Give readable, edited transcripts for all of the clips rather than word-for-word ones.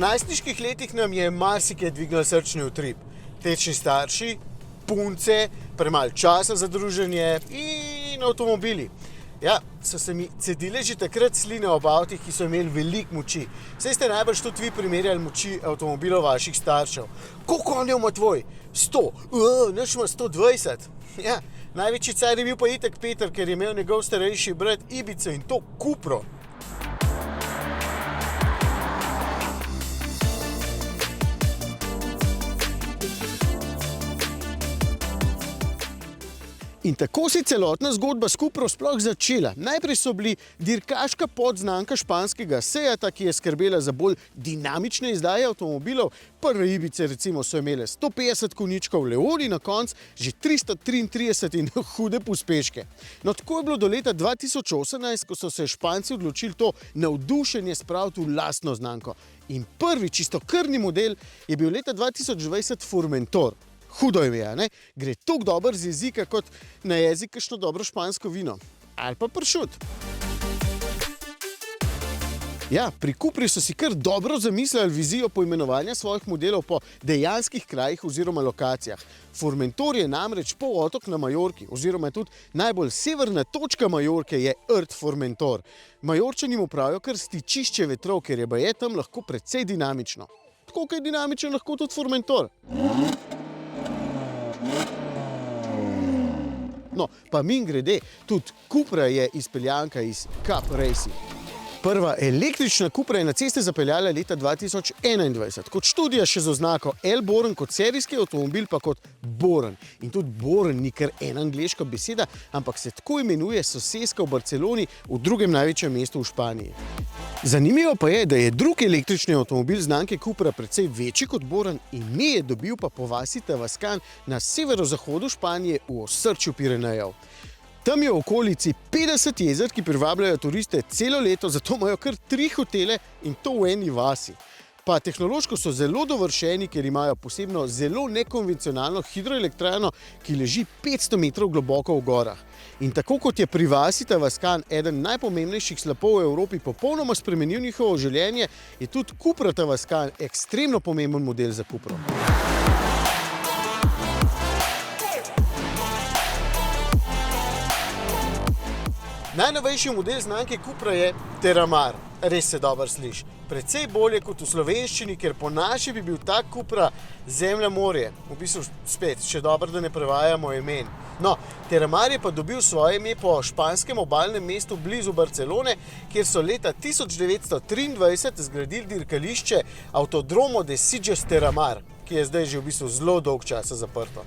najstniških letih nam je marsikaj dvignil srčni utrip. Tečni starši, punce, premalo časa za druženje in avtomobili. Ja, so se mi cedile že takrat sline ob avtih, ki so imeli veliko moči. Saj ste najbrž tudi vi primerjali moči avtomobilov vaših staršev. Koliko konjev ima tvoj? 100, naš ima 120. Ja, največji car je bil pa itak Peter, ker je imel njegov starejši brat Ibico in to Cupro. In tako se je celotna zgodba s Cupro sploh začela. Najprej so bili dirkaška podznamka španskega Seata, ki je skrbela za bolj dinamične izdaje avtomobilov. Prve Ibice recimo so imele 150 konjičkov, Leoni na koncu že 333 in hude pospeške. No, tako je bilo do leta 2018, ko so se Španci odločili to navdušenje spraviti v lastno znamko. In prvi čistokrvni model je bil leta 2020 Formentor. Hudo je, ne? Gre toliko dobro z jezika, kot na jezik kakšno dobro špansko vino. Ali pa pršut. Ja, pri Cupri so si kar dobro zamislili vizijo poimenovanja svojih modelov po dejanskih krajih oziroma lokacijah. Formentor je namreč polotok na Majorki, oziroma tudi najbolj severna točka Majorke je rt Formentor. Majorčani mu pravijo kar stičišče vetrov, ker je baje tam lahko precej dinamično. Tako kot je dinamičen lahko tudi Formentor. No, pa mimogrede, tudi Cupra je izpeljanka iz Cup Racing. Prva električna Cupra je na ceste zapeljala leta 2021. Kot študija še z oznako L Boran, kot serijski avtomobil pa kot Boran. In tudi Boran ni kar ena angleška beseda, ampak se tako imenuje soseska v Barceloni, v drugem največjem mestu v Španiji. Zanimivo pa je, da je drugi električni avtomobil znamke Cupra precej večji kot Boran, ime je dobil pa po vasi Tavascan na severozahodu Španije v osrčju Pirenejev. Tam je v okolici 50 jezer, ki privabljajo turiste celo leto, zato imajo kar 3 hotele in to v eni vasi. Pa tehnološko so zelo dovršeni, ker imajo posebno zelo nekonvencionalno hidroelektrarno, ki leži 500 metrov globoko v gorah. In tako kot je pri vasi Tavascan eden najpomembnejših slapov v Evropi popolnoma spremenil njihovo življenje, je tudi Cupra Tavascan ekstremno pomemben model za Cupro. Najnovejši model znamke Cupra je Terramar. Res se dobro sliši. Precej bolje kot v slovenščini, ker po naši bi bil tak Cupra zemlja morje. V bistvu spet, še dobro, da ne prevajamo imen. No, Terramar je pa dobil svoje ime po španskem obalnem mestu blizu Barcelone, kjer so leta 1923 zgradili dirkališče Autodromo de Sitges Terramar, ki je zdaj že v bistvu zelo dolg časa zaprto.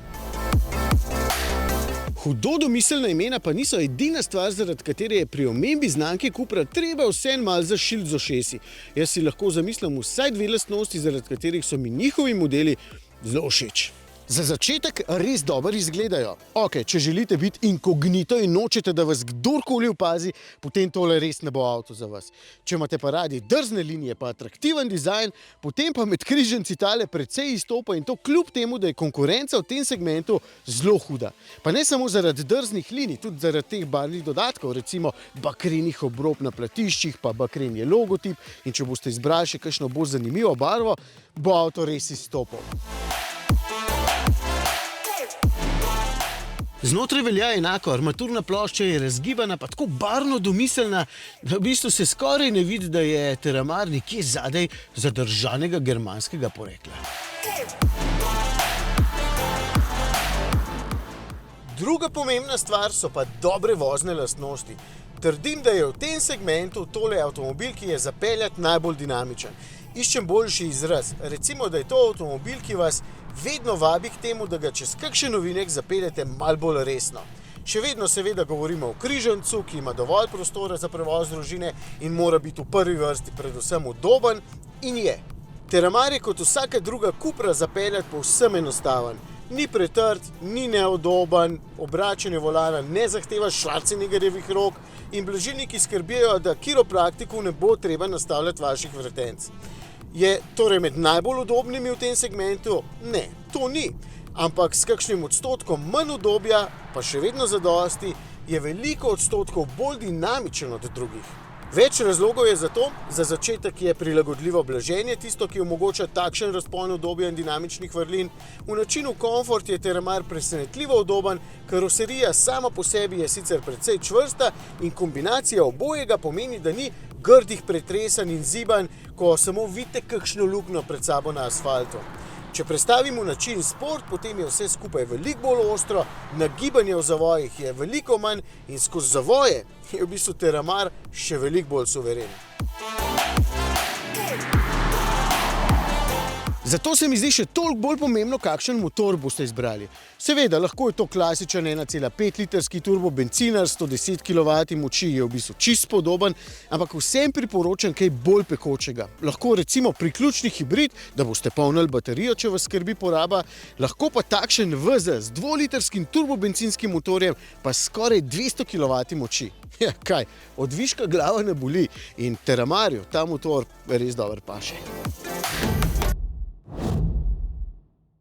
Hudo domiselna imena pa niso edina stvar, zaradi katere je pri omembi znamke Cupra treba vseeno malo zašilt z ušesi. Jaz si lahko zamislim vsaj 2 lastnosti, zaradi katerih so mi njihovi modeli zelo všeč. Za začetek res dobro izgledajo. Ok, če želite biti inkognito in nočete, da vas kdorkoli opazi, potem tole res ne bo avto za vas. Če imate pa radi drzne linije pa atraktiven dizajn, potem pa med križanci tale precej izstopa in to kljub temu, da je konkurenca v tem segmentu zelo huda. Pa ne samo zaradi drznih linij, tudi zaradi teh barvnih dodatkov, recimo bakrenih obrob na platiščih, pa bakren je logotip in če boste izbrali še kakšno bolj zanimivo barvo, bo avto res izstopal. Znotraj velja enako, armaturna plošča je razgibana, pa tako barvno domiselna, da v bistvu se skoraj ne vidi, da je Terramar nekje zadaj zadržanega germanskega porekla. Druga pomembna stvar so pa dobre vozne lastnosti. Trdim, da je v tem segmentu tole avtomobil, ki je zapeljati najbolj dinamičen. Iščem boljši izraz. Recimo, da je to avtomobil, ki vas vedno vabi k temu, da ga čez kakšen ovinek zapeljete malo bolj resno. Še vedno seveda govorimo o križancu, ki ima dovolj prostora za prevoz družine in mora biti v prvi vrsti predvsem udoben in je. Terramar je kot vsaka druga Cupra zapeljati povsem enostaven. Ni pretrd, ni neodoben, obračanje volana ne zahteva Schwarzeneggerjevih rok in blažilniki skrbijo, da kiropraktiku ne bo treba nastavljati vaših vretenc. Je torej med najbolj udobnimi v tem segmentu? Ne, to ni. Ampak s kakšnim odstotkom manj udobja, pa še vedno zadosti, je veliko odstotkov bolj dinamičen od drugih. Več razlogov je za to. Za začetek je prilagodljivo blaženje tisto, ki omogoča takšen razpon udobja in dinamičnih vrlin. V načinu komfort je Terramar presenetljivo udoben, karoserija sama po sebi je sicer precej čvrsta in kombinacija obojega pomeni, da ni grdih pretresanj in zibanj, ko samo vidite kakšno luknjo pred sabo na asfaltu. Če prestavimo način sport, potem je vse skupaj veliko bolj ostro, nagibanje v zavojih je veliko manj in skozi zavoje je v bistvu Terramar še veliko bolj suveren. Zato se mi zdi še toliko bolj pomembno, kakšen motor boste izbrali. Seveda, lahko je to klasičen 1,5 litrski turbo bencinar, 110 kW moči je v bistvu čisto podoben, ampak vsem priporočam kaj bolj pekočega. Lahko recimo priključni hibrid, da boste polnili baterijo, če vas skrbi poraba, lahko pa takšen VZ z 2-litrskim turbobencinskim motorjem pa skoraj 200 kW moči. Ja, kaj, od viška glava ne boli in Terramarju ta motor res dobro paše.